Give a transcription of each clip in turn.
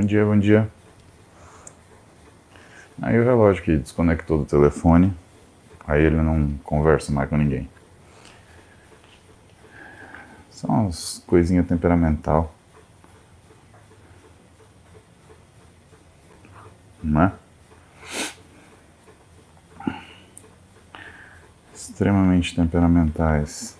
Bom dia, bom dia. Aí o relógio que desconectou do telefone, aí ele não conversa mais com ninguém. São umas coisinhas temperamental, né? Extremamente temperamentais.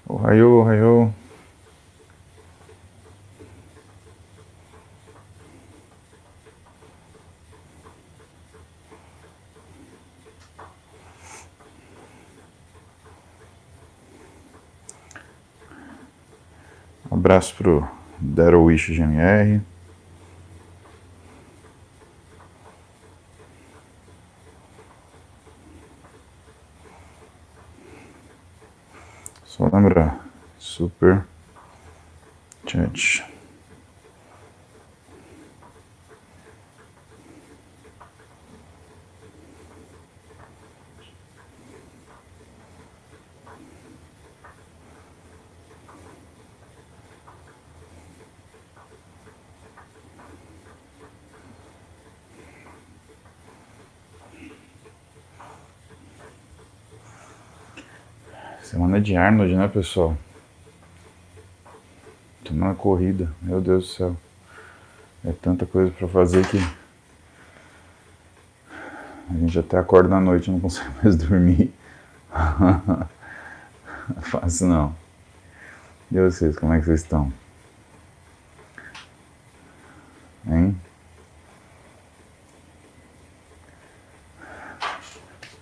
Ohayou, ohayou. Abraço pro Derowish GMR. Só lembrar, super chat. Semana de Arnold, né, pessoal? Semana corrida, meu Deus do céu. É tanta coisa pra fazer que a gente até acorda na noite e não consegue mais dormir. Não é fácil não. E vocês, como é que vocês estão? Hein?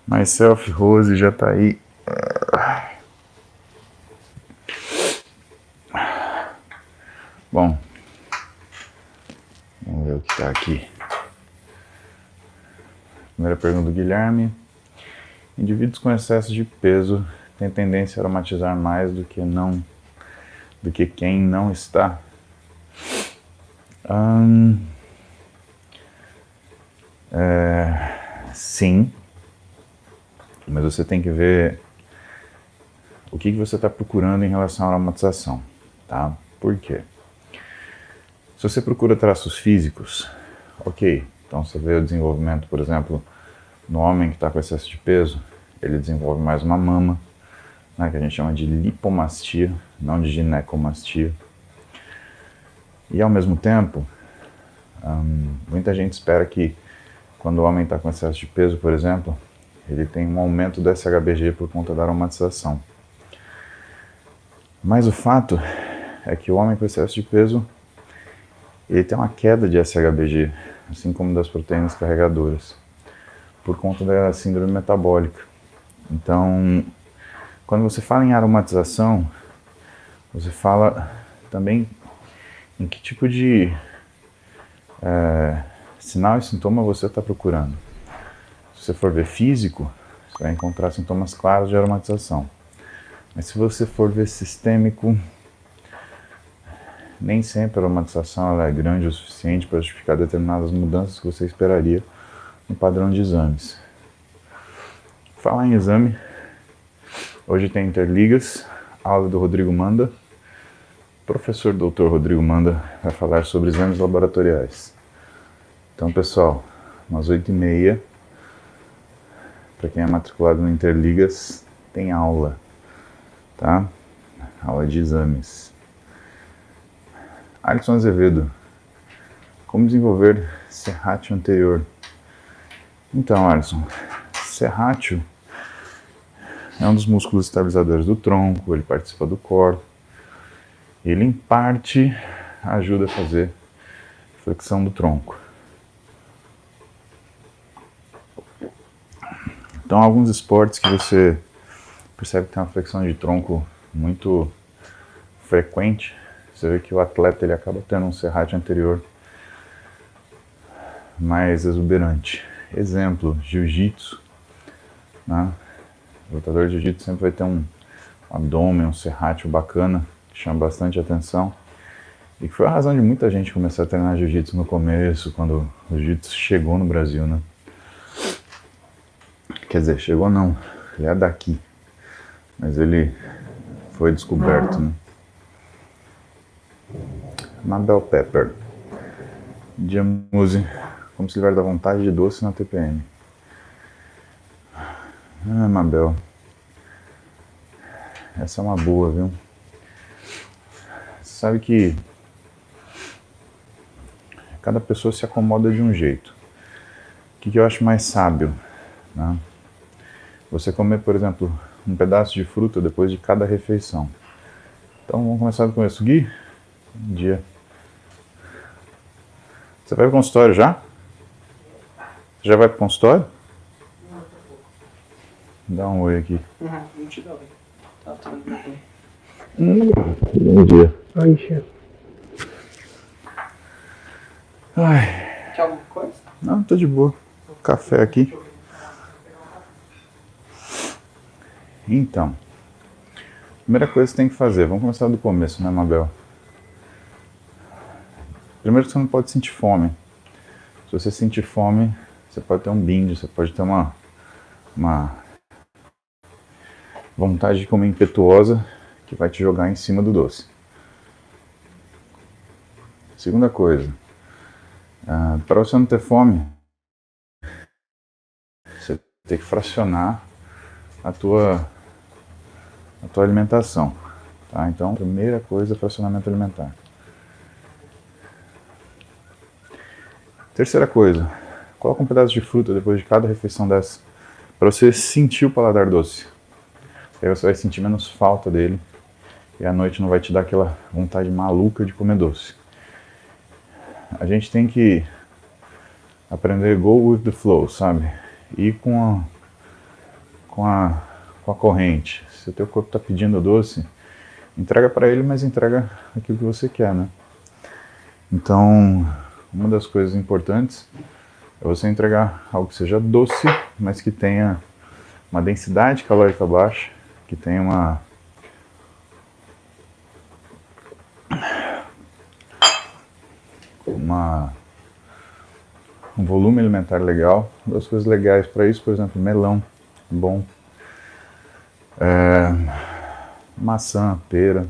Myself Rose já tá aí. Bom, vamos ver o que tá aqui. Primeira pergunta do Guilherme. Indivíduos com excesso de peso têm tendência a aromatizar mais do que quem não está? Sim, mas você tem que ver o que você está procurando em relação à aromatização, tá? Por quê? Se você procura traços físicos, ok, então você vê o desenvolvimento, por exemplo, no homem que está com excesso de peso, ele desenvolve mais uma mama, né, que a gente chama de lipomastia, não de ginecomastia. E ao mesmo tempo, muita gente espera que quando o homem está com excesso de peso, por exemplo, ele tem um aumento do SHBG por conta da aromatização. Mas o fato é que o homem com excesso de peso, ele tem uma queda de SHBG, assim como das proteínas carregadoras, por conta da síndrome metabólica. Então, quando você fala em aromatização, você fala também em que tipo de sinal e sintoma você está procurando. Se você for ver físico, você vai encontrar sintomas claros de aromatização. Mas se você for ver sistêmico, nem sempre a aromatização ela é grande o suficiente para justificar determinadas mudanças que você esperaria no padrão de exames. Falar em exame, hoje tem Interligas, aula do Rodrigo Manda. O professor Dr. Rodrigo Manda vai falar sobre exames laboratoriais. Então, pessoal, umas 8h30, para quem é matriculado no Interligas, tem aula, tá? Aula de exames. Alisson Azevedo, como desenvolver serrátil anterior? Então, Alisson, serrátil é um dos músculos estabilizadores do tronco, ele participa do core, ele em parte ajuda a fazer flexão do tronco. Então, alguns esportes que você percebe que tem uma flexão de tronco muito frequente, você vê que o atleta ele acaba tendo um serrátil anterior mais exuberante. Exemplo, jiu-jitsu, né? O lutador de jiu-jitsu sempre vai ter um abdômen, um serrátil bacana, que chama bastante atenção. E que foi a razão de muita gente começar a treinar jiu-jitsu no começo, quando o jiu-jitsu chegou no Brasil, né? Quer dizer, chegou não, ele é daqui, mas ele foi descoberto, né? Mabel Pepper. Jamuse, como se livrar da vontade de doce na TPM. Ah, Mabel. Essa é uma boa, viu? Você sabe que cada pessoa se acomoda de um jeito. O que eu acho mais sábio, né? Você comer, por exemplo, um pedaço de fruta depois de cada refeição. Então vamos começar do começo. Gui, bom dia. Você vai pro consultório já? Você já vai pro consultório? Dá um oi aqui. Não te dá oi. Tá tudo bem. Bom dia. Ai, chefe. Ai. Quer alguma coisa? Não, tô de boa. Café aqui. Então, primeira coisa que você tem que fazer, vamos começar do começo, né, Mabel? Primeiro que você não pode sentir fome. Se você sentir fome, você pode ter um binge, você pode ter uma vontade de comer impetuosa que vai te jogar em cima do doce. Segunda coisa, para você não ter fome, você tem que fracionar a tua alimentação, tá? Então, primeira coisa é fracionamento alimentar. Terceira coisa, coloca um pedaço de fruta depois de cada refeição dessa, para você sentir o paladar doce. Aí você vai sentir menos falta dele e à noite não vai te dar aquela vontade maluca de comer doce. A gente tem que aprender go with the flow, sabe? Ir com a corrente. Se o teu corpo está pedindo doce, entrega para ele, mas entrega aquilo que você quer, né? Então, uma das coisas importantes é você entregar algo que seja doce, mas que tenha uma densidade calórica baixa, que tenha um volume alimentar legal. Uma das coisas legais para isso, por exemplo, melão, bom, maçã, pera,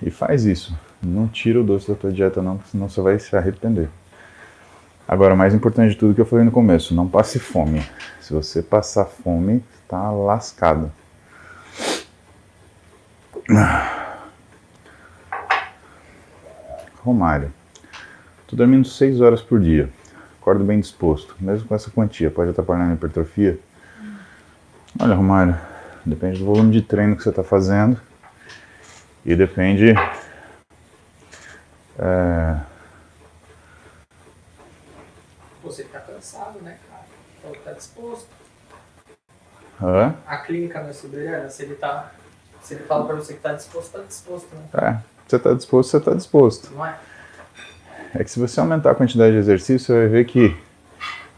e faz isso. Não tira o doce da tua dieta não, senão você vai se arrepender. Agora, mais importante de tudo que eu falei no começo, não passe fome. Se você passar fome, tá lascado. Romário, tô dormindo 6 horas por dia, acordo bem disposto, mesmo com essa quantia, pode atrapalhar na hipertrofia? Olha, Romário, depende do volume de treino que você está fazendo e depende Você tá cansado, né, cara? Então tá disposto. Hã? A clínica não é soberana, se ele fala pra você que tá disposto, né? Você está disposto, você está disposto. Não é? É que se você aumentar a quantidade de exercício, você vai ver que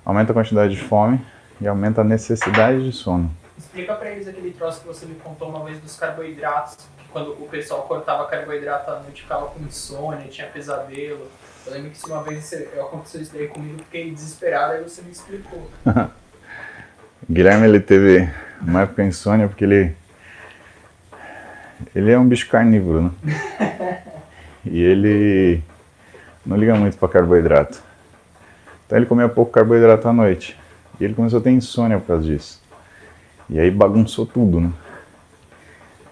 aumenta a quantidade de fome e aumenta a necessidade de sono. Explica pra eles aquele troço que você me contou uma vez dos carboidratos, que quando o pessoal cortava carboidrato à noite ficava com insônia, tinha pesadelo. Eu lembro que uma vez aconteceu isso daí comigo, fiquei desesperado, aí você me explicou. O Guilherme, ele teve uma época insônia porque ele é um bicho carnívoro, né? E ele não liga muito para carboidrato. Então ele comia pouco carboidrato à noite. E ele começou a ter insônia por causa disso. E aí bagunçou tudo, né?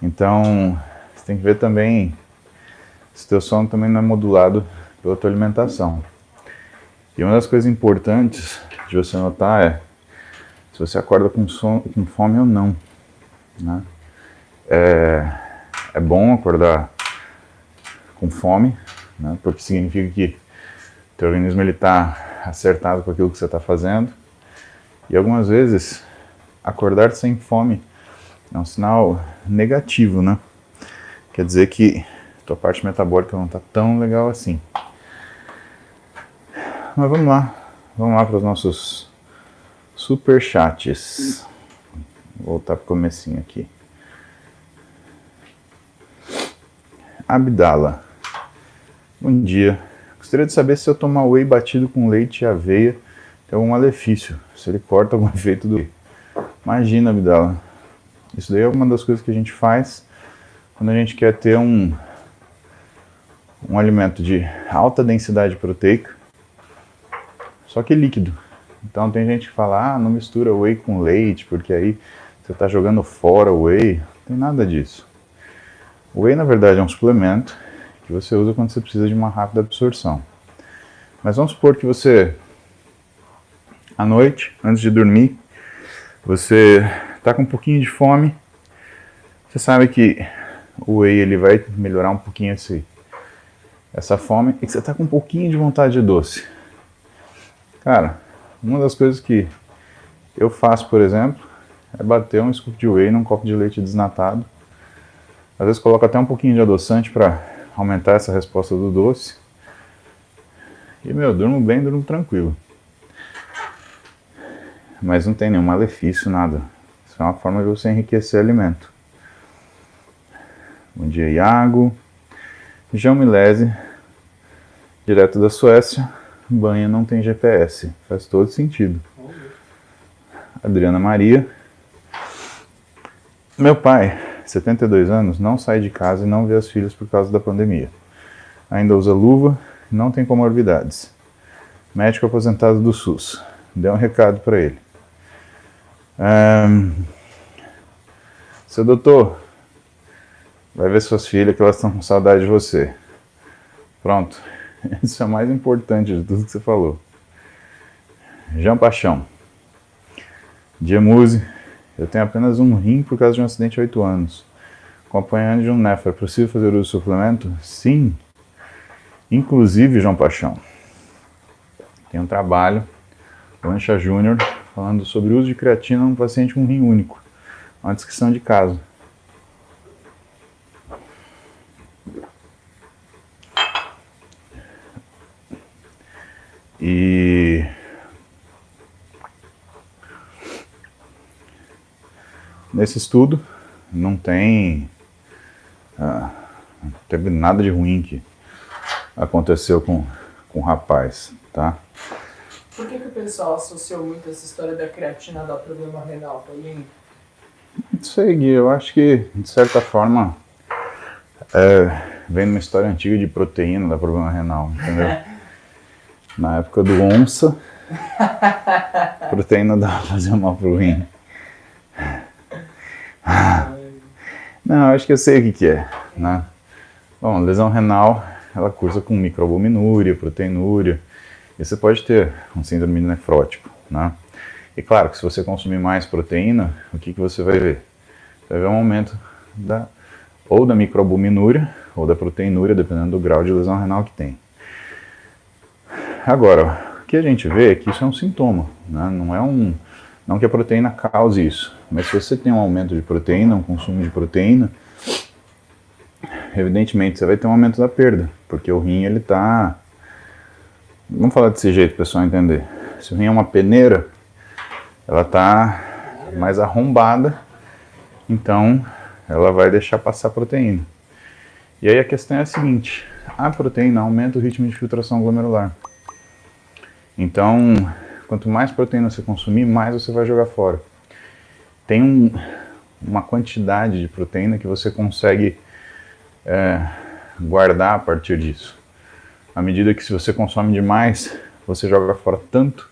Então, você tem que ver também se o teu sono também não é modulado pela tua alimentação. E uma das coisas importantes de você notar é se você acorda com fome ou não, né? É bom acordar com fome, né? Porque significa que o teu organismo está acertado com aquilo que você está fazendo. E algumas vezes acordar sem fome é um sinal negativo, né? Quer dizer que tua parte metabólica não está tão legal assim. Mas vamos lá para os nossos superchats. Vou voltar para o comecinho aqui. Abdala, bom dia. Gostaria de saber se eu tomar whey batido com leite e aveia tem algum malefício, se ele corta algum efeito do whey. Imagina, Abdala. Isso daí é uma das coisas que a gente faz quando a gente quer ter um alimento de alta densidade proteica, só que líquido. Então tem gente que fala, não mistura whey com leite, porque aí você está jogando fora o whey. Não tem nada disso. O whey, na verdade, é um suplemento que você usa quando você precisa de uma rápida absorção. Mas vamos supor que você, à noite, antes de dormir, você está com um pouquinho de fome. Você sabe que o whey ele vai melhorar um pouquinho essa fome e que você está com um pouquinho de vontade de doce. Cara, uma das coisas que eu faço, por exemplo, é bater um scoop de whey num copo de leite desnatado. Às vezes coloco até um pouquinho de adoçante para aumentar essa resposta do doce. E, durmo bem, durmo tranquilo. Mas não tem nenhum malefício, nada. Isso é uma forma de você enriquecer alimento. Bom dia, Iago. João Milese, direto da Suécia. Banha não tem GPS. Faz todo sentido. Adriana Maria. Meu pai, 72 anos, não sai de casa e não vê as filhas por causa da pandemia. Ainda usa luva, não tem comorbidades. Médico aposentado do SUS. Dê um recado para ele. Seu doutor, vai ver suas filhas que elas estão com saudade de você. Pronto. Isso é o mais importante de tudo que você falou. Jean Paixão. Diemuse. Eu tenho apenas um rim por causa de um acidente há 8 anos. Acompanhando de um nefro. É possível fazer uso do suplemento? Sim. Inclusive, João Paixão, tem um trabalho, Lancha Júnior, falando sobre o uso de creatina num paciente com rim único. Uma descrição de caso. E nesse estudo não teve nada de ruim que aconteceu com o rapaz, tá? Por que o pessoal associou muito essa história da creatina a dar problema renal, Paulinho? Não sei, Gui, eu acho que, de certa forma, vem uma história antiga de proteína dar problema renal, entendeu? Na época do onça, proteína dava pra fazer mal pro rim. Não, acho que eu sei o que é, né? Bom, lesão renal, ela cursa com microalbuminúria, proteinúria, e você pode ter um síndrome nefrótico, né? E claro que se você consumir mais proteína, o que você vai ver? Você vai ver um aumento ou da microalbuminúria, ou da proteinúria, dependendo do grau de lesão renal que tem. Agora, o que a gente vê é que isso é um sintoma, né? Não que a proteína cause isso, mas se você tem um aumento de proteína, um consumo de proteína, evidentemente você vai ter um aumento da perda, porque o rim ele tá... Vamos falar desse jeito, pessoal entender. Se o rim é uma peneira, ela tá mais arrombada, então ela vai deixar passar a proteína. E aí a questão é a seguinte, a proteína aumenta o ritmo de filtração glomerular. Então, quanto mais proteína você consumir, mais você vai jogar fora. Tem uma quantidade de proteína que você consegue guardar a partir disso. À medida que se você consome demais, você joga fora tanto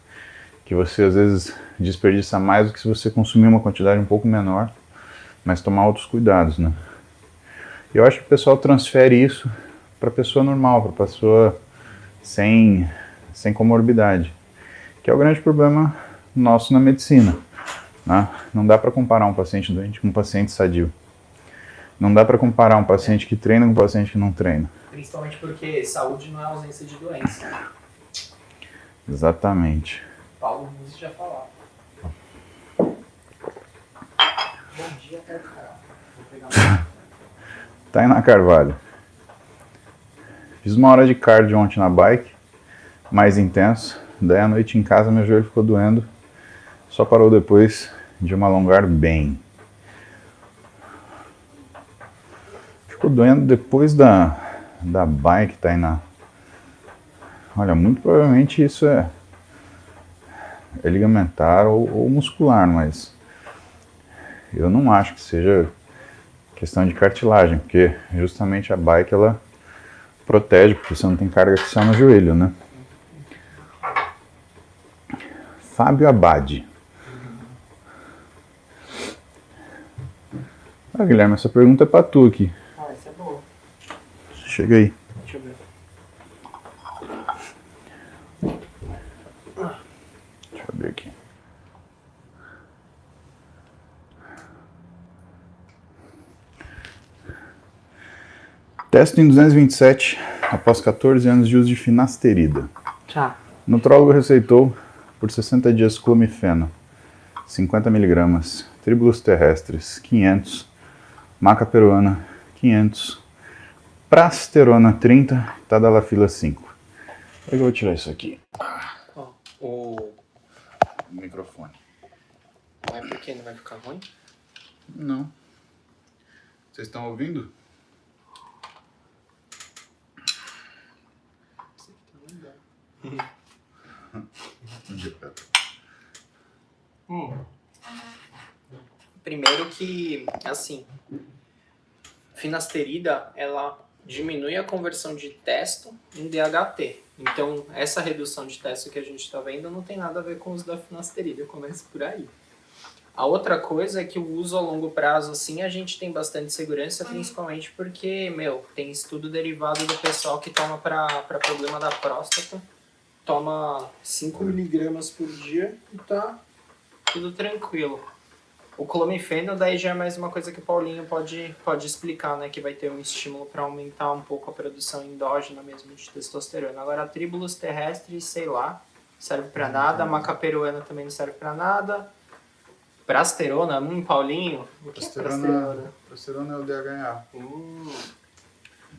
que você às vezes desperdiça mais do que se você consumir uma quantidade um pouco menor, mas tomar outros cuidados, né? Eu acho que o pessoal transfere isso para a pessoa normal, para a pessoa sem comorbidade, que é o grande problema nosso na medicina, né? Não dá para comparar um paciente doente com um paciente sadio. Não dá para comparar um paciente que treina com um paciente que não treina. Principalmente porque saúde não é ausência de doença. Exatamente. Paulo Musi já falava. Bom dia, cara. Vou pegar uma... Tainá Carvalho. Fiz uma hora de cardio ontem na bike, mais intenso. Daí à noite em casa meu joelho ficou doendo. Só parou depois de me alongar bem. Ficou doendo depois da bike, Tainá. Olha, muito provavelmente isso é ligamentar ou muscular, mas eu não acho que seja questão de cartilagem, porque justamente a bike ela protege, porque você não tem carga axial no joelho, né? Fábio Abad. Ah, Guilherme, essa pergunta é pra tu aqui. Ah, essa é boa. Chega aí. Deixa eu ver. Deixa eu ver aqui. Testo em 227, após 14 anos de uso de finasterida. Tá. Nutrólogo receitou por 60 dias clomifeno, 50 mg, tribulus terrestres, 500, maca peruana, 500, prasterona, 30, tadalafila, 5. Eu vou tirar isso aqui. Ó, o Microfone. Mas por que não vai ficar ruim? Não. Vocês estão ouvindo? Primeiro que, assim, finasterida, ela diminui a conversão de testo em DHT. Então, essa redução de testo que a gente está vendo não tem nada a ver com o uso da finasterida, começa por aí. A outra coisa é que o uso a longo prazo, assim, a gente tem bastante segurança, principalmente porque, tem estudo derivado do pessoal que toma para problema da próstata, toma 5 miligramas por dia e tá tudo tranquilo. O clomifeno daí já é mais uma coisa que o Paulinho pode explicar, né? Que vai ter um estímulo para aumentar um pouco a produção endógena mesmo de testosterona. Agora, a tribulus terrestres, sei lá, serve para nada. A maca peruana também não serve para nada. Prasterona, Paulinho, o que é prasterona? Prasterona é o DHA.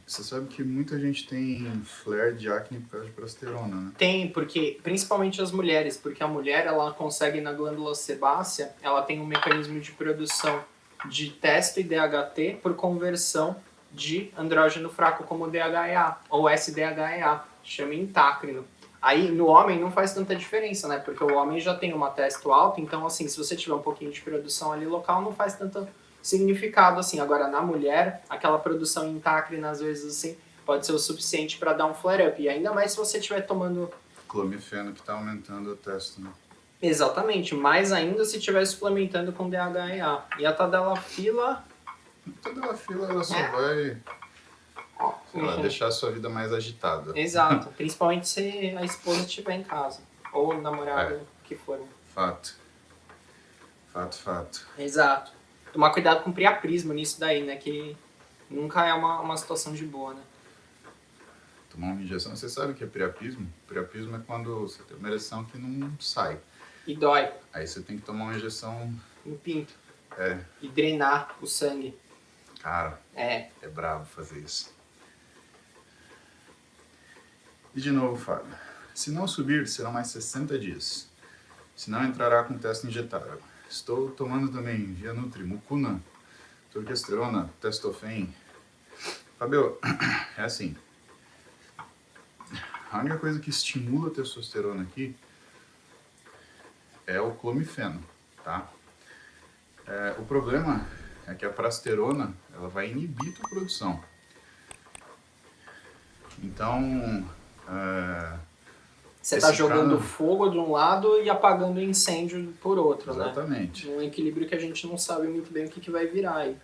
Você sabe que muita gente tem flare de acne por causa de prasterona, né? Tem, porque, principalmente as mulheres, porque a mulher, ela consegue na glândula sebácea, ela tem um mecanismo de produção de testo e DHT por conversão de andrógeno fraco como DHEA, ou SDHEA, chama intácrino. Aí, no homem não faz tanta diferença, né? Porque o homem já tem uma testo alta, então, assim, se você tiver um pouquinho de produção ali local, não faz tanto significado, assim. Agora, na mulher, aquela produção intácrina, às vezes, assim, pode ser o suficiente para dar um flare-up. E ainda mais se você estiver tomando... Clomifeno que está aumentando o testo, né? Exatamente. Mais ainda se estiver suplementando com DHEA. E a tadalafila... Tadalafila, ela só vai... sei lá, deixar a sua vida mais agitada. Exato. Principalmente se a esposa estiver em casa. Ou o namorado, que for. Fato. Fato. Exato. Tomar cuidado com o priaprismo nisso daí, né? Que nunca é uma situação de boa, né? Tomar uma injeção, você sabe o que é priapismo? Priapismo é quando você tem uma ereção que não sai. E dói. Aí você tem que tomar uma injeção... no pinto. É. E drenar o sangue. Cara, é brabo fazer isso. E de novo, Fábio. Se não subir, serão mais 60 dias. Se não, entrará com teste injetável. Estou tomando também via Nutri, Mucuna, Turquesterona, Testofen. Fábio, é assim. A única coisa que estimula a testosterona aqui é o clomifeno, tá? O problema é que a prasterona, ela vai inibir a produção. Então, você está jogando fogo de um lado e apagando incêndio por outro, exatamente, né? Um equilíbrio que a gente não sabe muito bem o que vai virar aí.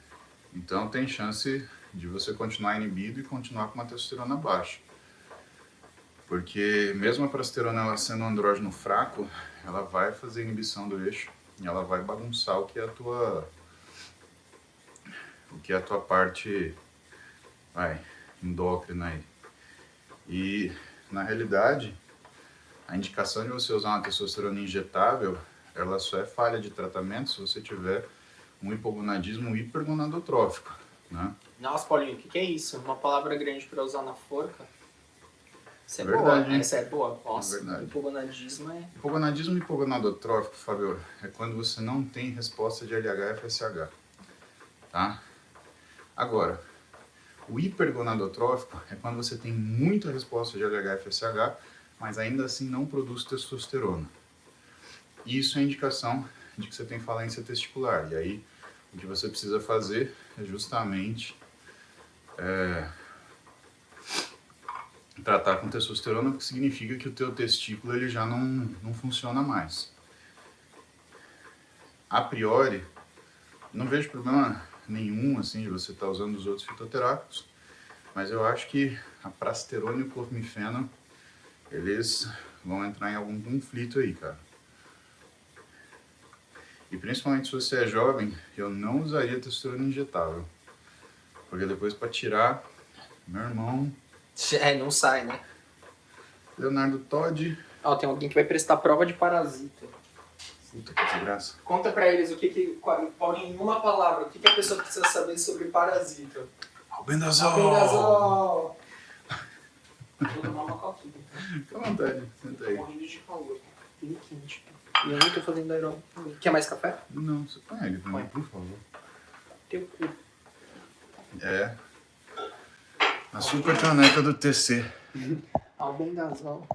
Então tem chance de você continuar inibido e continuar com uma testosterona baixa. Porque mesmo a prasterona ela sendo um andrógeno fraco, ela vai fazer inibição do eixo e ela vai bagunçar o que é a tua parte endócrina aí. E na realidade, a indicação de você usar uma testosterona injetável, ela só é falha de tratamento se você tiver um hipogonadismo hipergonadotrófico, né? Nossa, Paulinho, o que é isso? Uma palavra grande para usar na forca? Essa é verdade, boa, essa é boa. Nossa, verdade. Hipogonadismo é... Hipogonadismo hipogonadotrófico, Fábio, é quando você não tem resposta de LH e FSH, tá? Agora, o hipergonadotrófico é quando você tem muita resposta de LH e FSH, mas ainda assim não produz testosterona. Isso é indicação de que você tem falência testicular. E aí, o que você precisa fazer é justamente tratar com testosterona, porque significa que o teu testículo ele já não funciona mais. A priori, não vejo problema nenhum assim, de você estar usando os outros fitoterápicos, mas eu acho que a prasterona e o clormifeno, eles vão entrar em algum conflito aí, cara. E principalmente se você é jovem, eu não usaria testosterona injetável. Porque depois para tirar, meu irmão... Não sai, né? Leonardo Todd... Ó, tem alguém que vai prestar prova de parasita. Puta que desgraça. Conta pra eles Paulinho, em uma palavra, o que a pessoa precisa saber sobre parasita. Albendazol! Albendazol! Vou tomar uma coquinha. Fica à vontade, senta aí. Morrendo de calor. Bem quente. E eu não tô fazendo aeróbico. Quer mais café? Não, você põe ele pra mim, por favor. Teu cu. É. A super caneca do TC. Albendazol.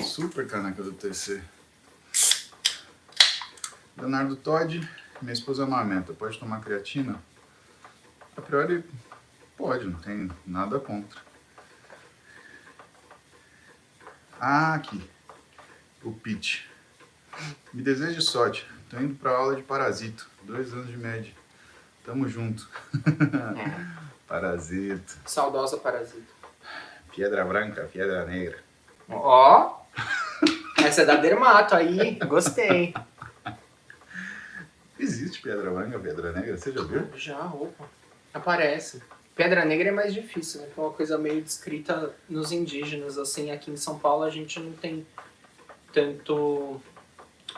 Super caneca do TC. Leonardo Todd, minha esposa amamenta. Pode tomar creatina? A priori, pode, não tem nada contra. Ah, aqui. O Pete. Me deseje sorte. Tô indo pra aula de parasito. 2 anos de média. Tamo junto. Parasito. Saudosa parasita. Pedra branca, pedra negra. Ó! Essa é da Dermato aí. Gostei. Existe pedra branca, pedra negra? Você já viu? Já, opa. Aparece. Pedra Negra é mais difícil, né? É uma coisa meio descrita nos indígenas, assim. Aqui em São Paulo a gente não tem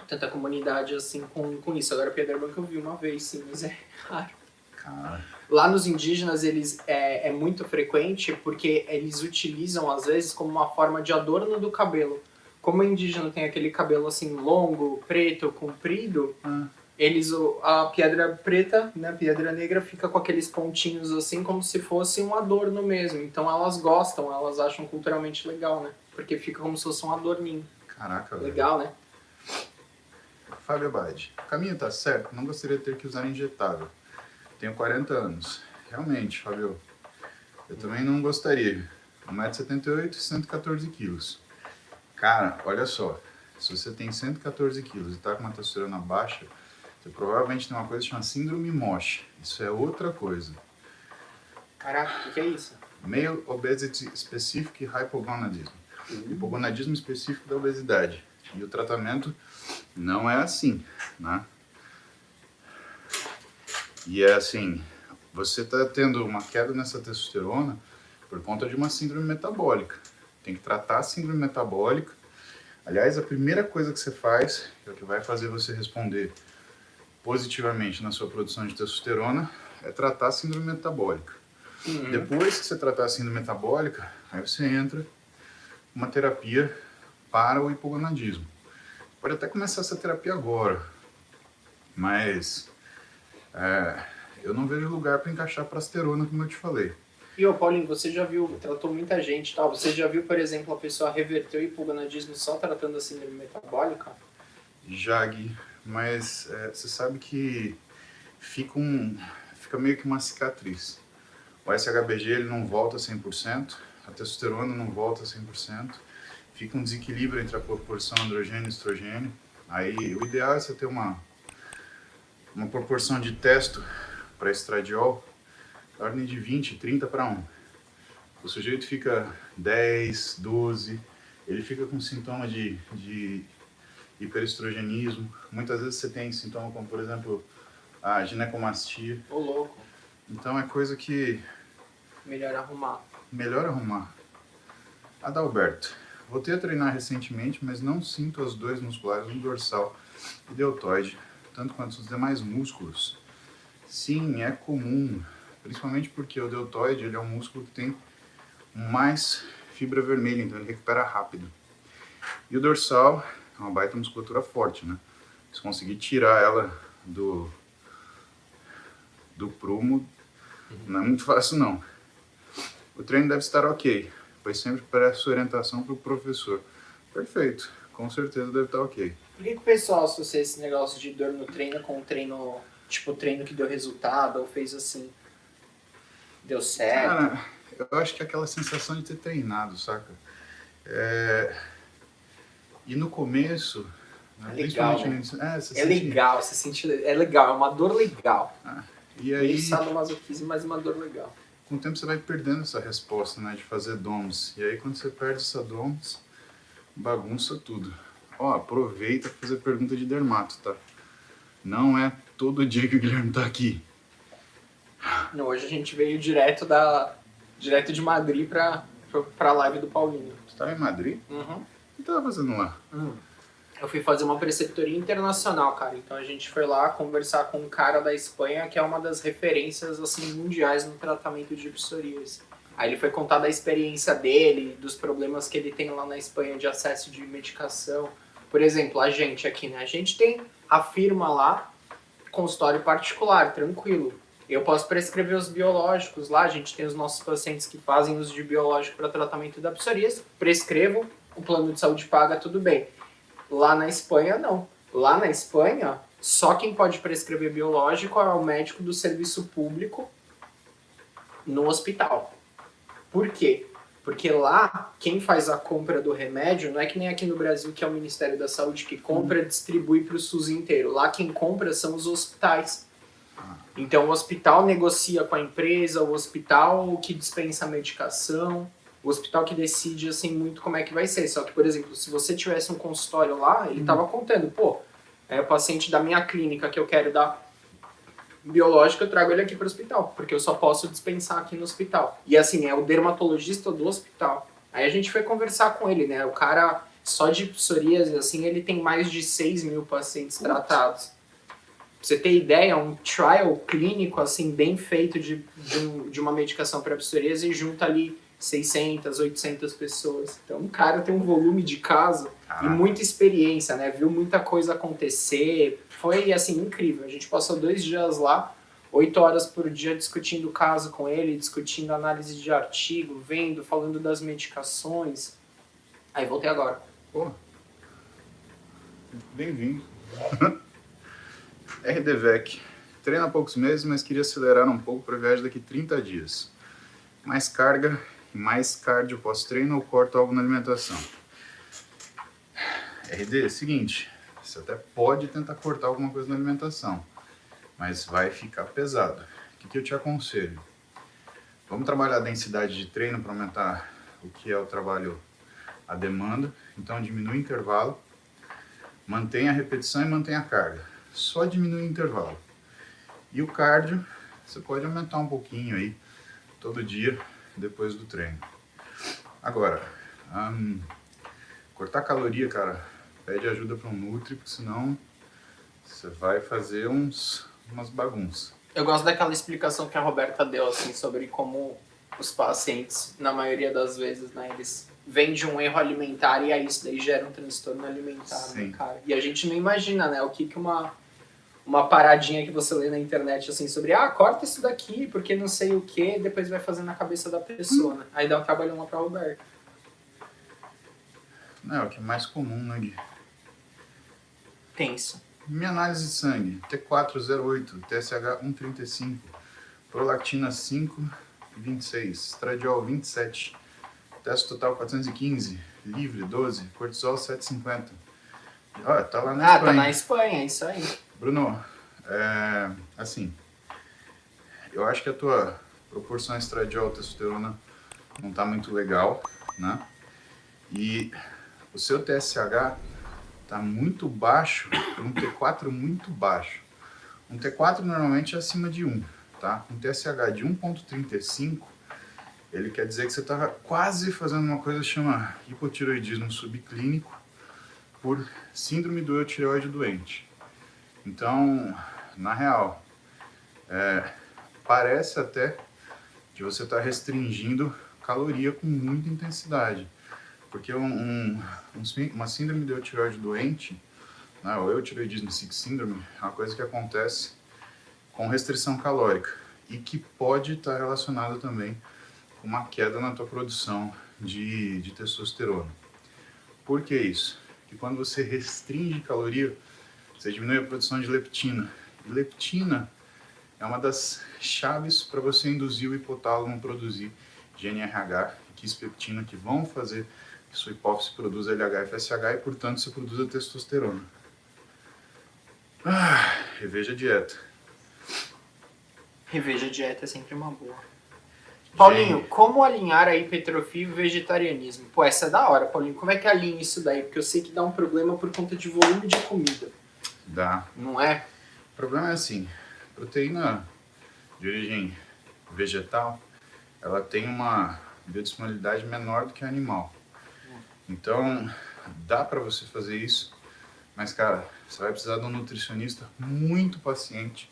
tanta comunidade assim com isso. Agora Pedra Branca eu vi uma vez, sim, mas é raro. Cara. Lá nos indígenas eles é muito frequente porque eles utilizam às vezes como uma forma de adorno do cabelo. Como o indígena tem aquele cabelo assim longo, preto, comprido, a pedra preta, né, pedra negra fica com aqueles pontinhos assim como se fosse um adorno mesmo. Então elas gostam, elas acham culturalmente legal, né? Porque fica como se fosse um adorninho. Caraca, velho. Legal, né? Fábio Abad. O caminho tá certo, não gostaria de ter que usar injetável. Tenho 40 anos. Realmente, Fábio, eu também não gostaria. 1,78 m e 114 quilos. Cara, olha só. Se você tem 114 quilos e tá com uma testosterona baixa, você provavelmente tem uma coisa chamada síndrome MOSH. Isso é outra coisa. Caraca, o que é isso? Male Obesity Specific Hypogonadism. Hipogonadismo específico da obesidade. E o tratamento não é assim, né? E é assim, você está tendo uma queda nessa testosterona por conta de uma síndrome metabólica. Tem que tratar a síndrome metabólica. Aliás, a primeira coisa que você faz, que é o que vai fazer você responder positivamente na sua produção de testosterona, é tratar a síndrome metabólica. Depois que você tratar a síndrome metabólica, aí você entra uma terapia para o hipogonadismo. Pode até começar essa terapia agora, mas eu não vejo lugar para encaixar prasterona, como eu te falei. E ô Paulinho, você já viu, tratou muita gente, tal. Você já viu, por exemplo, a pessoa reverter o hipogonadismo só tratando a síndrome metabólica? Já, Gui, mas você sabe que fica meio que uma cicatriz. O SHBG ele não volta 100%, a testosterona não volta 100%, fica um desequilíbrio entre a proporção androgênio e estrogênio. Aí o ideal é você ter uma proporção de testo para estradiol da ordem de 20, 30 para 1. O sujeito fica 10, 12, ele fica com sintoma de hiperestrogenismo. Muitas vezes você tem sintoma como, por exemplo, a ginecomastia. Ô louco. Então é coisa que... Melhor arrumar. Melhor arrumar. Adalberto, voltei a treinar recentemente, mas não sinto as dores musculares no dorsal e deltoide, tanto quanto os demais músculos. Sim, é comum, principalmente porque o deltoide ele é um músculo que tem mais fibra vermelha, então ele recupera rápido. E o dorsal é uma baita musculatura forte, né? Se conseguir tirar ela do prumo, não é muito fácil não. O treino deve estar ok, pois sempre peço orientação para o professor. Perfeito, com certeza deve estar ok. Por que o pessoal associa esse negócio de dor no treino com um treino Tipo, treino que deu resultado, ou fez assim, deu certo? Cara, eu acho que é aquela sensação de ter treinado, saca? E no começo, né, É legal, principalmente no né? início, você É sente... legal, você sente. É legal, é uma dor legal. E Meio aí, sadomasoquismo, mas uma dor legal. com o tempo você vai perdendo essa resposta, né, de fazer DOMS. E aí quando você perde essa DOMS, bagunça tudo. Ó, aproveita pra fazer pergunta de dermato, tá? Não é todo dia que o Guilherme tá aqui. Não, hoje a gente veio direto de Madrid pra live do Paulinho. Você tava em Madrid? Uhum. O que tava fazendo lá? Eu fui fazer uma preceptoria internacional, cara. Então a gente foi lá conversar com um cara da Espanha que é uma das referências assim mundiais no tratamento de psoríase. Aí ele foi contar da experiência dele, dos problemas que ele tem lá na Espanha de acesso de medicação. Por exemplo, a gente aqui, né? A gente tem a firma lá, consultório particular, tranquilo. Eu posso prescrever os biológicos lá, a gente tem os nossos pacientes que fazem uso de biológico para tratamento da psoríase, prescrevo, o plano de saúde paga, tudo bem. Lá na Espanha, não. Lá na Espanha, só quem pode prescrever biológico é o médico do serviço público no hospital. Por quê? Porque lá, quem faz a compra do remédio, não é que nem aqui no Brasil, que é o Ministério da Saúde que compra e distribui para o SUS inteiro. Lá quem compra são os hospitais. Então o hospital negocia com a empresa, o hospital que dispensa a medicação, o hospital que decide assim muito como é que vai ser. Só que, por exemplo, se você tivesse um consultório lá, ele estava contando, pô, é o paciente da minha clínica que eu quero dar biológico, eu trago ele aqui para o hospital, porque eu só posso dispensar aqui no hospital. E assim, é o dermatologista do hospital. Aí a gente foi conversar com ele, né? O cara, só de psoríase, assim, ele tem mais de 6.000 pacientes tratados. Pra você ter ideia, um trial clínico, assim, bem feito de uma medicação para psoríase junta ali 600, 800 pessoas. Então, o cara tem um volume de caso e muita experiência, né? Viu muita coisa acontecer. Foi, assim, incrível. A gente passou 2 dias lá, 8 horas por dia discutindo o caso com ele, discutindo análise de artigo, vendo, falando das medicações. Aí voltei agora. Pô, bem-vindo. RDVEC. Treino há poucos meses, mas queria acelerar um pouco para a viagem daqui 30 dias. Mais carga e mais cardio pós-treino ou corto algo na alimentação? RD, é o seguinte, você até pode tentar cortar alguma coisa na alimentação, mas vai ficar pesado. O que eu te aconselho? Vamos trabalhar a densidade de treino para aumentar o que é o trabalho a demanda. Então diminui o intervalo, mantenha a repetição e mantenha a carga. Só diminui o intervalo. E o cardio, você pode aumentar um pouquinho aí, todo dia, depois do treino. Agora, cortar caloria, cara, pede ajuda para um nutri, porque senão você vai fazer umas bagunças. Eu gosto daquela explicação que a Roberta deu, assim, sobre como os pacientes, na maioria das vezes, né, eles vêm de um erro alimentar e aí isso daí gera um transtorno alimentar, né, cara? E a gente não imagina, né, o que uma paradinha que você lê na internet, assim, sobre, corta isso daqui, porque não sei o que, depois vai fazer na cabeça da pessoa, né? Aí dá um trabalhão lá pra Roberta. Não, é o que é mais comum, né, Gui? Tenso. Minha análise de sangue, T408, TSH 135, prolactina 5,26, estradiol 27, teste total 415, livre 12, cortisol 750. Olha, tá lá na Espanha. Tá na Espanha, isso aí. Bruno, assim, eu acho que a tua proporção estradiol-testosterona não tá muito legal, né? E o seu TSH tá muito baixo, um T4 muito baixo. Um T4 normalmente é acima de 1, tá? Um TSH de 1,35, ele quer dizer que você tá quase fazendo uma coisa que chama hipotireoidismo subclínico por síndrome do eutireoide doente. Então, na real, parece até que você está restringindo caloria com muita intensidade. Porque uma síndrome de eutireoide doente, né, o eutireoidismo síndrome, é uma coisa que acontece com restrição calórica e que pode estar relacionada também com uma queda na tua produção de testosterona. Por que isso? Porque quando você restringe caloria, você diminui a produção de leptina. leptina é uma das chaves para você induzir o hipotálamo a produzir GNRH e quispeptina, que vão fazer que sua hipófise produza LH e FSH e, portanto, você produza testosterona. Reveja a dieta. Reveja a dieta é sempre uma boa. Paulinho, como alinhar a hipertrofia e o vegetarianismo? Pô, essa é da hora, Paulinho. Como é que alinha isso daí? Porque eu sei que dá um problema por conta de volume de comida. Dá. Não é? O problema é assim, proteína de origem vegetal, ela tem uma biodisponibilidade menor do que a animal. Então, dá para você fazer isso, mas, cara, você vai precisar de um nutricionista muito paciente.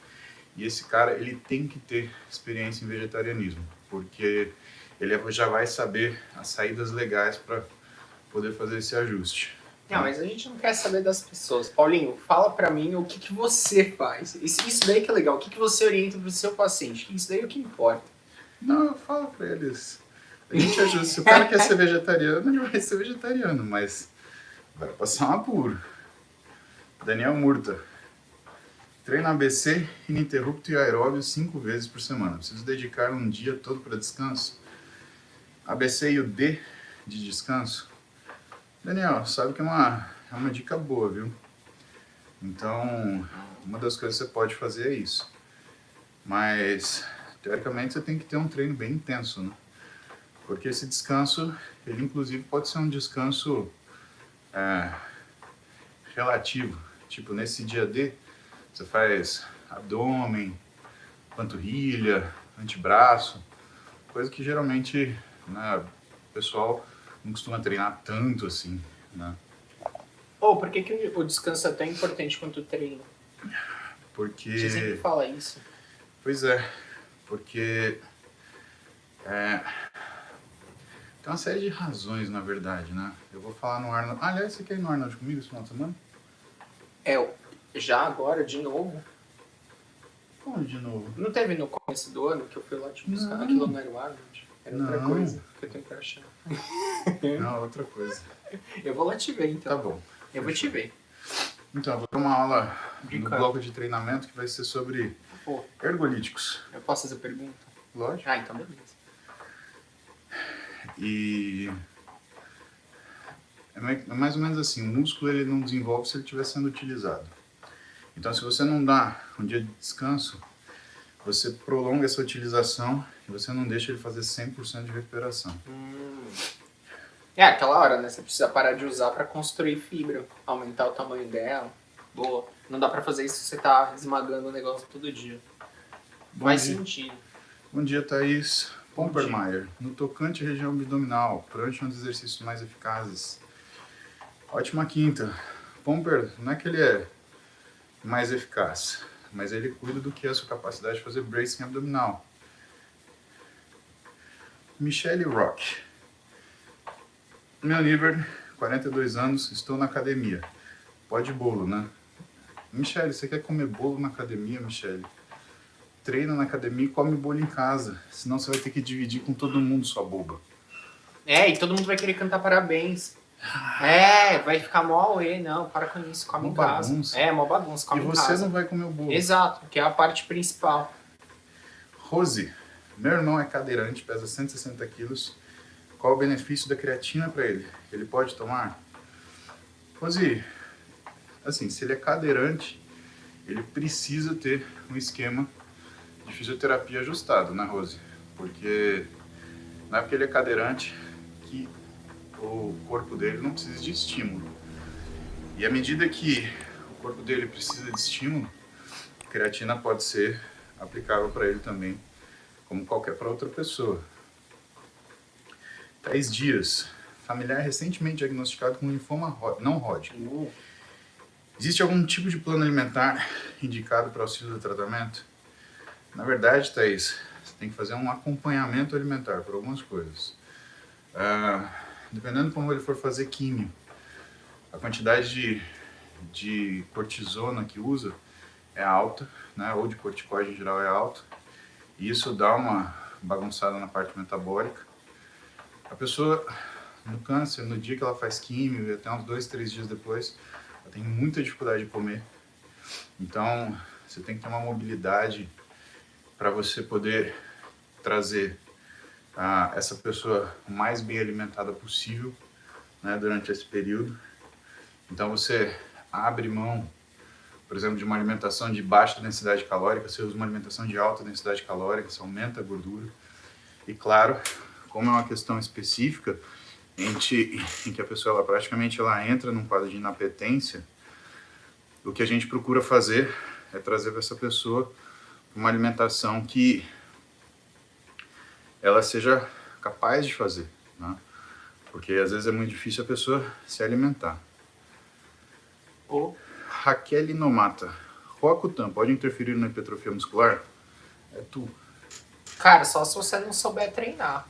E esse cara, ele tem que ter experiência em vegetarianismo, porque ele já vai saber as saídas legais para poder fazer esse ajuste. Não, mas a gente não quer saber das pessoas. Paulinho, fala pra mim o que você faz. Isso daí que é legal. O que você orienta pro seu paciente? Isso daí é o que importa. Não, eu falo pra eles. A gente ajuda. Se o cara quer ser vegetariano, ele vai ser vegetariano, mas vai passar um apuro. Daniel Murta. Treino ABC, ininterrupto e aeróbio 5 vezes por semana. Preciso dedicar um dia todo para descanso. ABC e o D de descanso. Daniel, sabe que é uma dica boa, viu? Então, uma das coisas que você pode fazer é isso. Mas, teoricamente, você tem que ter um treino bem intenso, né? Porque esse descanso, ele inclusive pode ser um descanso relativo. Tipo, nesse dia D, você faz abdômen, panturrilha, antebraço, coisa que geralmente, né, o pessoal não costuma treinar tanto assim, né? Por que o descanso é tão importante quanto o treino? Porque... Você sempre fala isso. Pois é, porque tem uma série de razões, na verdade, né? Eu vou falar no Arnold... aliás, você quer ir no Arnold comigo esse final de semana? Já agora, de novo? Como de novo? Não teve no começo do ano que eu fui lá te buscar? Não. Aquilo não era o Arnold? Era outra Não. coisa que eu tenho que achar. Não, outra coisa. Eu vou lá te ver, então. Tá bom. Eu vou te ver. Então, eu vou ter uma aula De no cara. bloco de treinamento que vai ser sobre Pô, ergolíticos. eu posso fazer pergunta? Lógico. Ah, então beleza. E é mais ou menos assim, o músculo ele não desenvolve se ele estiver sendo utilizado. Então, se você não dá um dia de descanso, você prolonga essa utilização e você não deixa ele fazer 100% de recuperação. É aquela hora, né? Você precisa parar de usar pra construir fibra, aumentar o tamanho dela. Boa. Não dá pra fazer isso se você tá esmagando o negócio todo dia. Faz sentido. Bom dia, Thaís. Pompermeier. No tocante à região abdominal, prancha um dos exercícios mais eficazes. Ótima quinta. Pomper, não é que ele é mais eficaz, mas ele cuida do que é a sua capacidade de fazer bracing abdominal. Michelle Rock. Meu nível, 42 anos, estou na academia. Pode bolo, né? Michelle, você quer comer bolo na academia, Michelle? Treina na academia e come bolo em casa. Senão você vai ter que dividir com todo mundo, sua boba. E todo mundo vai querer cantar parabéns. Vai ficar mó auê. Não, para com isso, come Mó em casa. bagunça. Mó bagunça, come E em você casa. não vai comer o bolo. Exato, que é a parte principal. Rose, meu irmão é cadeirante, pesa 160 quilos. Qual o benefício da creatina para ele? Ele pode tomar? Rose, assim, se ele é cadeirante, ele precisa ter um esquema de fisioterapia ajustado, né, Rose? Porque não é porque ele é cadeirante que o corpo dele não precisa de estímulo. E à medida que o corpo dele precisa de estímulo, a creatina pode ser aplicável para ele também, como qualquer para outra pessoa. 10 dias. Familiar recentemente diagnosticado com linfoma não Hodgkin. Existe algum tipo de plano alimentar indicado para auxílio do tratamento? Na verdade, Thaís, você tem que fazer um acompanhamento alimentar por algumas coisas. Dependendo de como ele for fazer químio, a quantidade de cortisona que usa é alta, né? Ou de corticóide em geral é alta. E isso dá uma bagunçada na parte metabólica. A pessoa, no câncer, no dia que ela faz químio e até uns 2, 3 dias depois, ela tem muita dificuldade de comer. Então, Você tem que ter uma mobilidade para você poder trazer essa pessoa o mais bem alimentada possível, né, durante esse período. Então você abre mão, por exemplo, de uma alimentação de baixa densidade calórica, você usa uma alimentação de alta densidade calórica, você aumenta a gordura. E claro, como é uma questão específica, em que a pessoa praticamente entra num quadro de inapetência, o que a gente procura fazer é trazer para essa pessoa uma alimentação que ela seja capaz de fazer, né? Porque às vezes é muito difícil a pessoa se alimentar. Raquel Inomata. Roacutan pode interferir na hipertrofia muscular? É tu. Cara, só se você não souber treinar.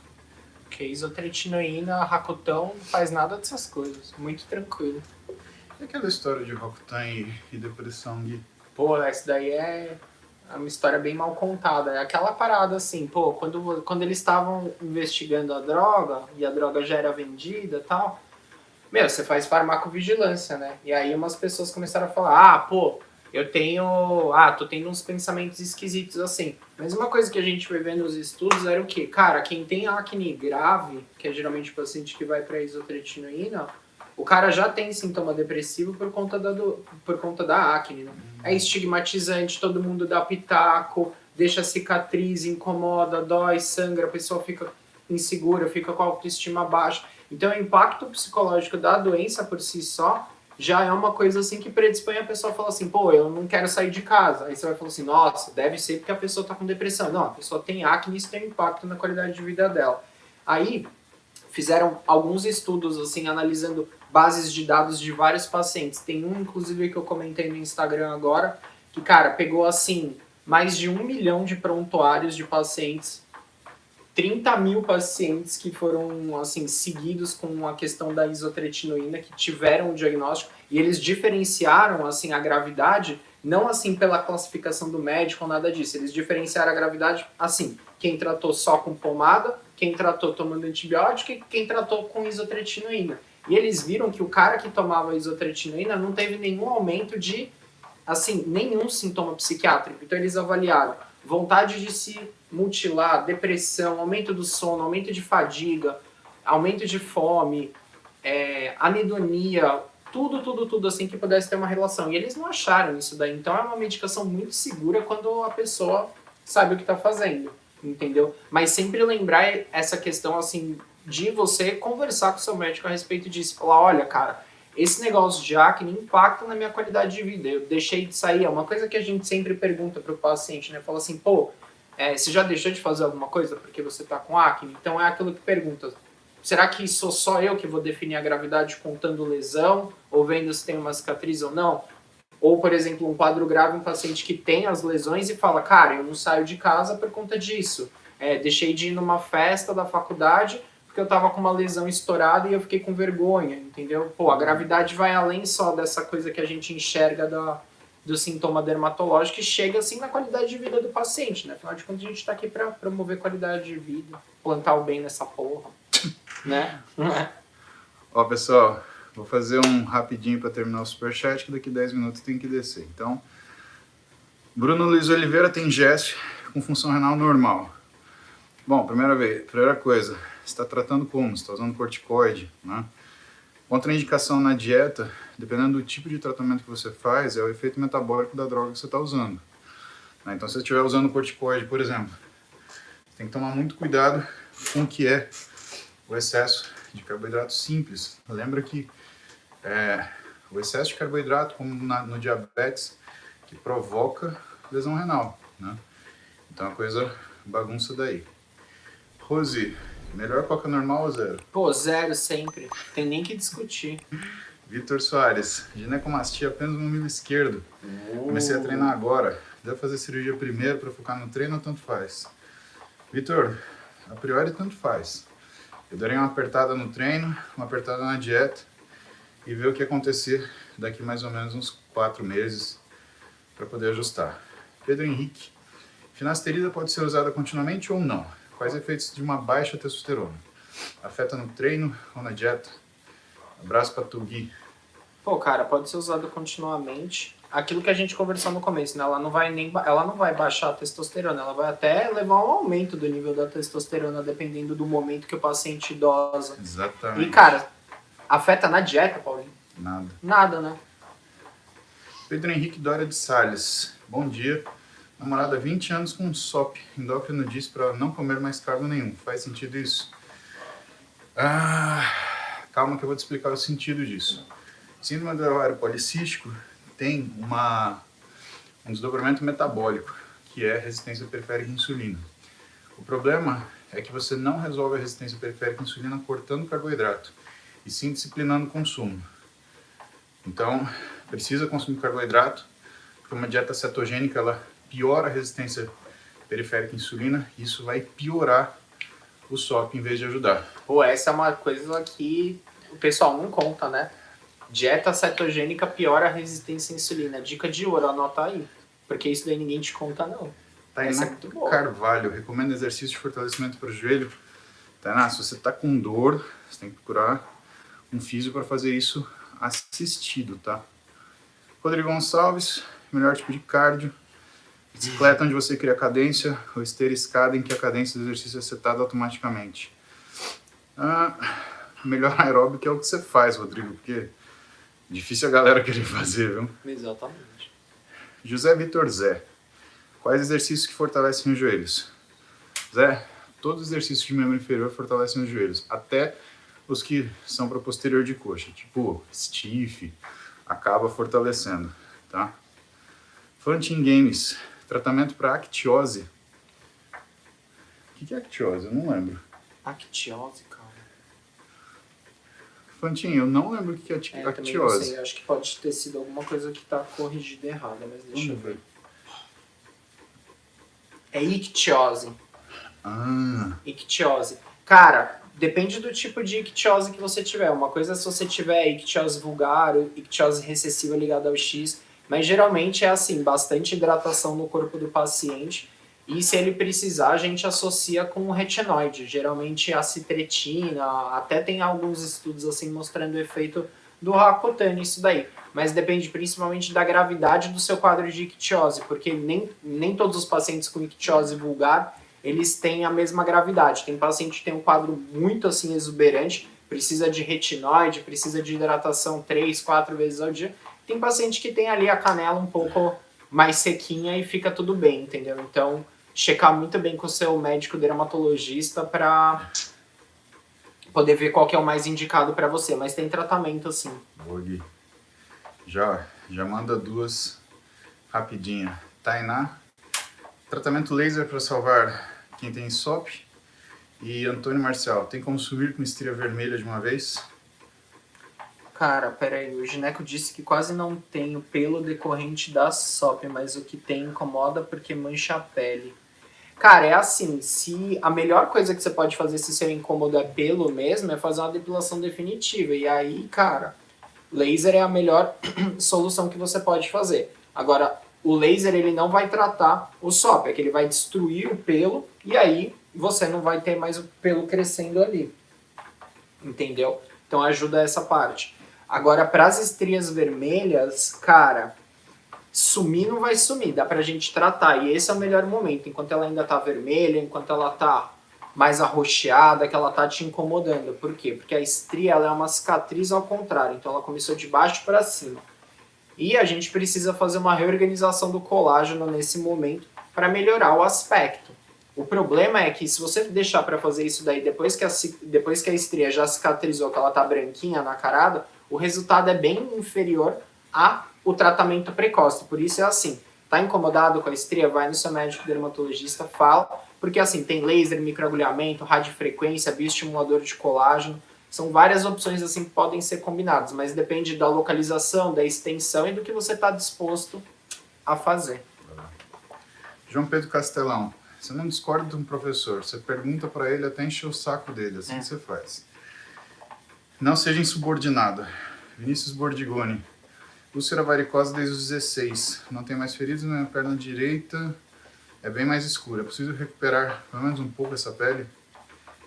Porque isotretinoína, Roacutan não faz nada dessas coisas. Muito tranquilo. E aquela história de Roacutan e depressão, Gui? Pô, essa daí é uma história bem mal contada. É aquela parada assim, pô, quando eles estavam investigando a droga, e a droga já era vendida e tal, meu, você faz farmacovigilância, né? E aí umas pessoas começaram a falar, pô, tô tendo uns pensamentos esquisitos assim. Mas uma coisa que a gente foi ver nos estudos era o quê? Cara, quem tem acne grave, que é geralmente o paciente que vai pra isotretinoína, o cara já tem sintoma depressivo por conta da acne, né? É estigmatizante, todo mundo dá pitaco, deixa cicatriz, incomoda, dói, sangra, a pessoa fica insegura, fica com a autoestima baixa. Então o impacto psicológico da doença por si só já é uma coisa assim que predispõe a pessoa a falar assim, pô, eu não quero sair de casa. Aí você vai falar assim, nossa, deve ser porque a pessoa tá com depressão. Não, a pessoa tem acne e isso tem impacto na qualidade de vida dela. Aí fizeram alguns estudos assim analisando bases de dados de vários pacientes. Tem um, inclusive, que eu comentei no Instagram agora, que, cara, pegou, assim, mais de 1 milhão de prontuários de pacientes, 30 mil pacientes que foram, assim, seguidos com a questão da isotretinoína, que tiveram o diagnóstico, e eles diferenciaram, assim, a gravidade, não, assim, pela classificação do médico ou nada disso, eles diferenciaram a gravidade, assim, quem tratou só com pomada, quem tratou tomando antibiótico e quem tratou com isotretinoína. E eles viram que o cara que tomava isotretinoína não teve nenhum aumento de, assim, nenhum sintoma psiquiátrico. Então eles avaliaram vontade de se mutilar, depressão, aumento do sono, aumento de fadiga, aumento de fome, anedonia, tudo assim que pudesse ter uma relação. E eles não acharam isso daí. Então é uma medicação muito segura quando a pessoa sabe o que está fazendo, entendeu? Mas sempre lembrar essa questão, assim, de você conversar com o seu médico a respeito disso. Falar, olha, cara, esse negócio de acne impacta na minha qualidade de vida. Eu deixei de sair. É uma coisa que a gente sempre pergunta para o paciente, né? Fala assim, pô, você já deixou de fazer alguma coisa porque você tá com acne? Então é aquilo que pergunta. Será que sou só eu que vou definir a gravidade contando lesão? Ou vendo se tem uma cicatriz ou não? Ou, por exemplo, um quadro grave, um paciente que tem as lesões e fala, cara, eu não saio de casa por conta disso. Deixei de ir numa festa da faculdade porque eu tava com uma lesão estourada e eu fiquei com vergonha, entendeu? Pô, a gravidade vai além só dessa coisa que a gente enxerga do sintoma dermatológico e chega, assim, na qualidade de vida do paciente, né? Afinal de contas, a gente tá aqui pra promover qualidade de vida, plantar o bem nessa porra, né? Ó, pessoal, vou fazer um rapidinho para terminar o superchat, que daqui 10 minutos tem que descer. Então, Bruno Luiz Oliveira tem GEST com função renal normal. Bom, primeira coisa, você está tratando como? Você está usando corticoide, né? Contraindicação na dieta, dependendo do tipo de tratamento que você faz, é o efeito metabólico da droga que você está usando. Então, se você estiver usando corticoide, por exemplo, você tem que tomar muito cuidado com o que é o excesso de carboidrato simples. Lembra que o excesso de carboidrato, como no diabetes, que provoca lesão renal, né? Então, a coisa bagunça daí. Rose, melhor coca normal ou zero? Pô, zero sempre. Tem nem que discutir. Vitor Soares, ginecomastia apenas no mamilo esquerdo. Comecei a treinar agora. Devo fazer cirurgia primeiro para focar no treino ou tanto faz? Vitor, a priori tanto faz. Eu darei uma apertada no treino, uma apertada na dieta e ver o que acontecer daqui mais ou menos uns 4 meses para poder ajustar. Pedro Henrique, finasterida pode ser usada continuamente ou não? Quais efeitos de uma baixa testosterona? Afeta no treino ou na dieta? Abraço para tu, Gui. Pô, cara, pode ser usado continuamente. aquilo que a gente conversou no começo, né? Ela não vai baixar a testosterona, ela vai até levar um aumento do nível da testosterona, dependendo do momento que o paciente dosa. Exatamente. E, cara, afeta na dieta, Paulinho? Nada. Nada, né? Pedro Henrique Dória de Salles. Bom dia. Namorada há 20 anos com SOP. Endócrino diz para não comer mais carbo nenhum. Faz sentido isso? Calma que eu vou te explicar o sentido disso. Síndrome do ovário policístico tem um desdobramento metabólico, que é a resistência periférica à insulina. O problema é que você não resolve a resistência periférica à insulina cortando carboidrato, e sim disciplinando o consumo. Então, precisa consumir carboidrato, porque uma dieta cetogênica ela piora a resistência periférica à insulina, e isso vai piorar o SOP em vez de ajudar. Pô, essa é uma coisa que o pessoal não conta, né? Dieta cetogênica piora a resistência à insulina. Dica de ouro, anota aí. Porque isso daí ninguém te conta, não. Essa é muito boa. Carvalho, recomendo exercício de fortalecimento para o joelho. Tainá, se você está com dor, você tem que procurar um físio para fazer isso assistido, tá? Rodrigo Gonçalves, melhor tipo de cardio. Bicicleta onde você cria cadência, ou esteira escada em que a cadência do exercício é setada automaticamente. Melhor aeróbico é o que você faz, Rodrigo, porque difícil a galera querer fazer, viu? Exatamente. José Vitor Zé. Quais exercícios que fortalecem os joelhos? Zé, todos os exercícios de membro inferior fortalecem os joelhos, até os que são para o posterior de coxa, tipo stiff, acaba fortalecendo, tá? Fantin Games, tratamento para actiose. O que é actiose? Eu não lembro. Actiose, cara. Fantin, eu não lembro o que é Também não actiose. sei, acho que pode ter sido alguma coisa que tá corrigida errada, mas deixa eu ver. É ictiose. Ictiose. Cara, depende do tipo de ictiose que você tiver. Uma coisa é se você tiver ictiose vulgar ou ictiose recessiva ligada ao X, mas geralmente é assim, bastante hidratação no corpo do paciente. E se ele precisar, a gente associa com o retinoide. Geralmente a citretina, até tem alguns estudos assim mostrando o efeito do Rakuten nisso daí. Mas depende principalmente da gravidade do seu quadro de ictiose, porque nem todos os pacientes com ictiose vulgar, eles têm a mesma gravidade. Tem paciente que tem um quadro muito assim exuberante, precisa de retinoide, precisa de hidratação 3, 4 vezes ao dia. Tem paciente que tem ali a canela um pouco mais sequinha e fica tudo bem, entendeu? Então, checar muito bem com o seu médico dermatologista para poder ver qual que é o mais indicado para você, mas tem tratamento assim. Boa, Gui. Já manda duas rapidinha. Tainá, tratamento laser para salvar quem tem SOP. E Antônio Marcial, tem como subir com estria vermelha de uma vez? Cara, peraí, o gineco disse que quase não tem o pelo decorrente da SOP, mas o que tem incomoda porque mancha a pele. Cara, é assim, se a melhor coisa que você pode fazer se seu incômodo é pelo mesmo, é fazer uma depilação definitiva. E aí, cara, laser é a melhor solução que você pode fazer. Agora, o laser ele não vai tratar o SOP, é que ele vai destruir o pelo e aí você não vai ter mais o pelo crescendo ali. Entendeu? Então ajuda essa parte. Agora, para as estrias vermelhas, cara, sumir não vai sumir, dá pra gente tratar. E esse é o melhor momento, enquanto ela ainda tá vermelha, enquanto ela tá mais arroxeada, que ela tá te incomodando. Por quê? Porque a estria ela é uma cicatriz ao contrário, então ela começou de baixo para cima. E a gente precisa fazer uma reorganização do colágeno nesse momento para melhorar o aspecto. O problema é que se você deixar para fazer isso daí depois que a estria já cicatrizou, que ela tá branquinha na carada, o resultado é bem inferior ao tratamento precoce. Por isso é assim, tá incomodado com a estria, vai no seu médico dermatologista, fala, porque assim, tem laser, microagulhamento, radiofrequência, bioestimulador de colágeno, são várias opções assim que podem ser combinadas, mas depende da localização, da extensão e do que você está disposto a fazer. João Pedro Castelão, você não discorda de um professor, você pergunta para ele até encher o saco dele, assim que você faz. Não seja insubordinado. Vinícius Bordigoni, úlcera varicosa desde os 16, não tem mais feridas na minha perna direita, é bem mais escura, é possível recuperar pelo menos um pouco essa pele?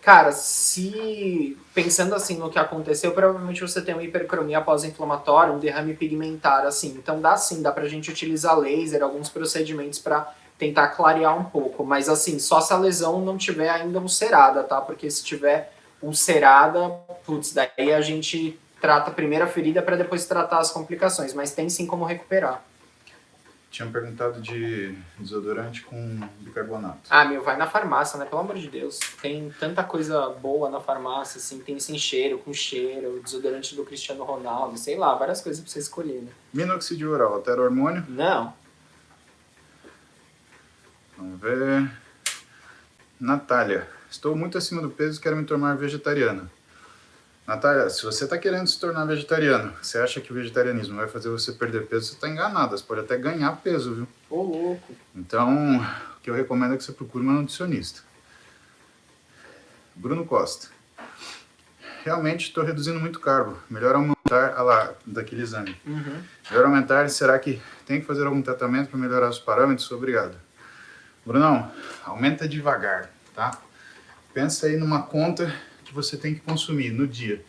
Cara, se pensando assim no que aconteceu, provavelmente você tem uma hipercromia pós-inflamatória, um derrame pigmentar, assim. Então dá pra gente utilizar laser, alguns procedimentos pra tentar clarear um pouco. Mas assim, só se a lesão não tiver ainda ulcerada, tá? Porque se tiver ulcerada, putz, daí a gente trata a primeira ferida pra depois tratar as complicações. Mas tem sim como recuperar. Tinham perguntado de desodorante com bicarbonato. Ah, meu, vai na farmácia, né? Pelo amor de Deus. Tem tanta coisa boa na farmácia, assim. Tem sem cheiro, com cheiro, desodorante do Cristiano Ronaldo, sei lá, várias coisas pra você escolher, né? Minoxidil oral, altera o hormônio? Não. Vamos ver. Natália, estou muito acima do peso e quero me tornar vegetariana. Natália, se você está querendo se tornar vegetariano, você acha que o vegetarianismo vai fazer você perder peso, você está enganada. Você pode até ganhar peso, viu? Ô, louco. Então, o que eu recomendo é que você procure uma nutricionista. Bruno Costa. Realmente estou reduzindo muito carbo. Melhor aumentar... Ah lá, daquele exame. Uhum. Melhor aumentar, será que tem que fazer algum tratamento para melhorar os parâmetros? Obrigado. Brunão, aumenta devagar, tá? Pensa aí numa conta que você tem que consumir no dia.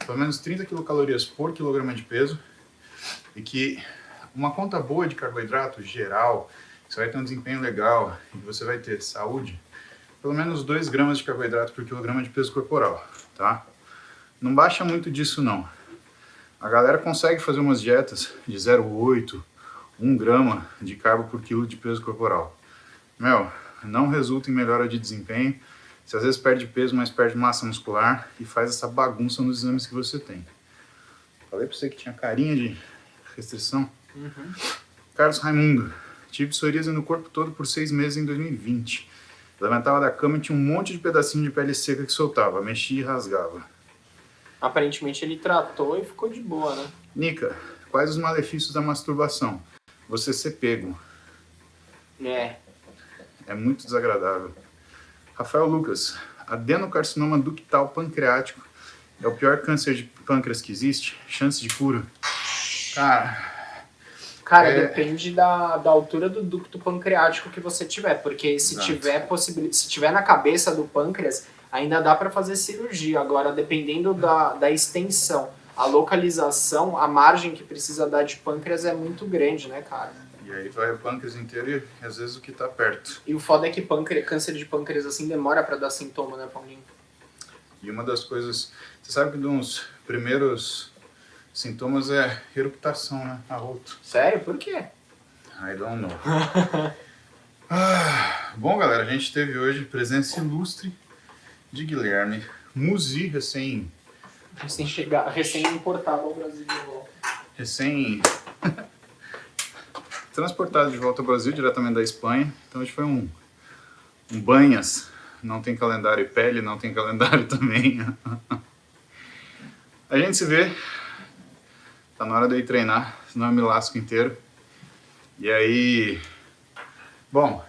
Pelo menos 30 quilocalorias por quilograma de peso. E que uma conta boa de carboidrato geral, você vai ter um desempenho legal e você vai ter saúde, pelo menos 2 gramas de carboidrato por quilograma de peso corporal, tá? Não baixa muito disso não. A galera consegue fazer umas dietas de 0,8, 1 grama de carbo por quilo de peso corporal. Meu, não resulta em melhora de desempenho. Você às vezes perde peso, mas perde massa muscular e faz essa bagunça nos exames que você tem. Falei pra você que tinha carinha de restrição. Uhum. Carlos Raimundo, tive psoríase no corpo todo por 6 meses em 2020. Levantava da cama e tinha um monte de pedacinho de pele seca que soltava, mexia e rasgava. Aparentemente ele tratou e ficou de boa, né? Nica, quais os malefícios da masturbação? Você ser pego. É muito desagradável. Rafael Lucas, adenocarcinoma ductal pancreático é o pior câncer de pâncreas que existe? Chance de cura? Cara, depende da altura do ducto pancreático que você tiver, porque se se tiver na cabeça do pâncreas, ainda dá para fazer cirurgia. Agora, dependendo da extensão, a localização, a margem que precisa dar de pâncreas é muito grande, né, cara? E aí vai o pâncreas inteiro e às vezes o que tá perto. E o foda é que câncer de pâncreas assim demora pra dar sintoma, né, Paulinho? E uma das coisas... Você sabe que um dos primeiros sintomas é eruptação, né? Arroto. Sério? Por quê? I don't know. Bom, galera, a gente teve hoje presença ilustre de Guilherme Musi, recém-importado ao Brasil de volta. Transportado de volta ao Brasil, diretamente da Espanha. Então hoje foi um banhas. Não tem calendário e pele, não tem calendário também. A gente se vê. Tá na hora de eu ir treinar, senão eu me lasco inteiro. E aí... Bom,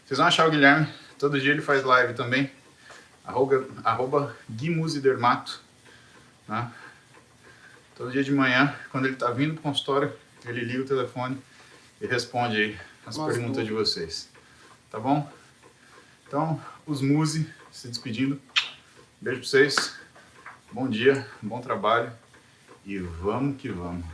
vocês vão achar o Guilherme. Todo dia ele faz live também. @ GuiMusiDermato. Né? Todo dia de manhã, quando ele tá vindo pro consultório, ele liga o telefone e responde aí as perguntas de vocês. Tá bom? Então, os Musi se despedindo. Beijo pra vocês. Bom dia, bom trabalho. E vamos que vamos.